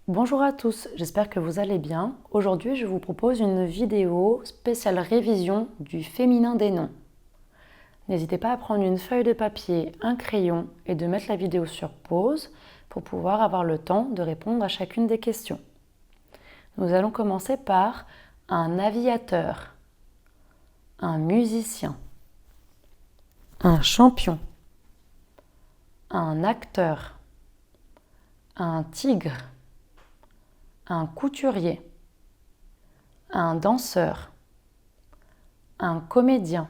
Bonjour à tous, j'espère que vous allez bien. Aujourd'hui, je vous propose une vidéo spéciale révision du féminin des noms. N'hésitez pas à prendre une feuille de papier, un crayon et de mettre la vidéo sur pause pour pouvoir avoir le temps de répondre à chacune des questions. Nous allons commencer par un aviateur, un musicien, un champion, un acteur, un tigre, un couturier, un danseur, un comédien,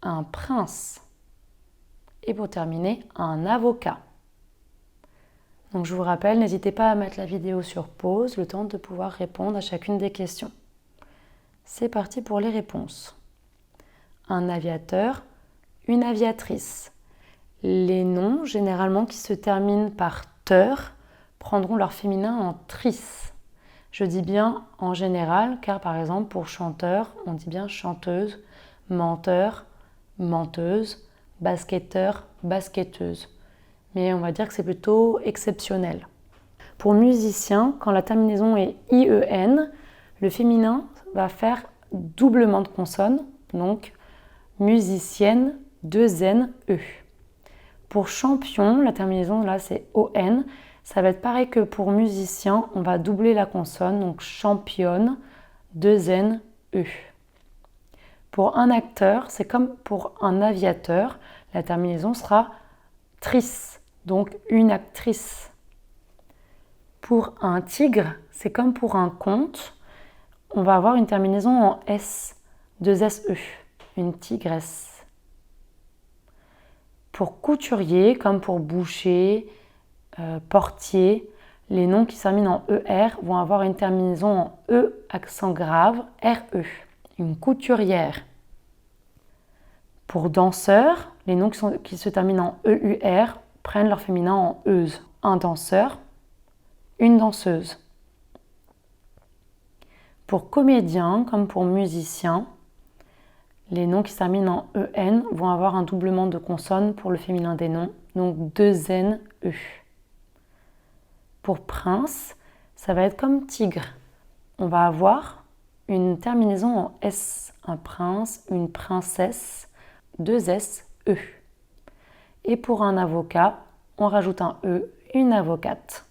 un prince et pour terminer, un avocat. Donc je vous rappelle, n'hésitez pas à mettre la vidéo sur pause, le temps de pouvoir répondre à chacune des questions. C'est parti pour les réponses. Un aviateur, une aviatrice. Les noms, généralement qui se terminent par teur, prendront leur féminin en tris. Je dis bien en général, car par exemple pour chanteur, on dit bien chanteuse, menteur, menteuse, basketteur, basketteuse. Mais on va dire que c'est plutôt exceptionnel. Pour musicien, quand la terminaison est IEN, le féminin va faire doublement de consonnes, donc musicienne, 2NE. Pour champion, la terminaison là c'est ON, ça va être pareil que pour musicien, on va doubler la consonne, donc championne, 2NE. Pour un acteur, c'est comme pour un aviateur, la terminaison sera tris, donc une actrice. Pour un tigre, c'est comme pour un conte, on va avoir une terminaison en S, 2SE, une tigresse. Pour couturier, comme pour boucher, portier, les noms qui se terminent en ER vont avoir une terminaison en E, accent grave, RE, une couturière. Pour danseur, les noms qui se terminent en EUR prennent leur féminin en euse. Un danseur, une danseuse. Pour comédien, comme pour musicien, les noms qui se terminent en EN vont avoir un doublement de consonnes pour le féminin des noms, donc 2NE. Pour prince, ça va être comme tigre. On va avoir une terminaison en S, un prince, une princesse, 2SE. Et pour un avocat, on rajoute un E, une avocate.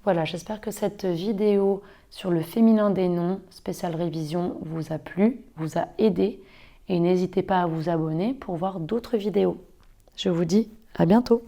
Voilà, j'espère que cette vidéo sur le féminin des noms, spéciale révision, vous a plu, vous a aidé. Et n'hésitez pas à vous abonner pour voir d'autres vidéos. Je vous dis à bientôt.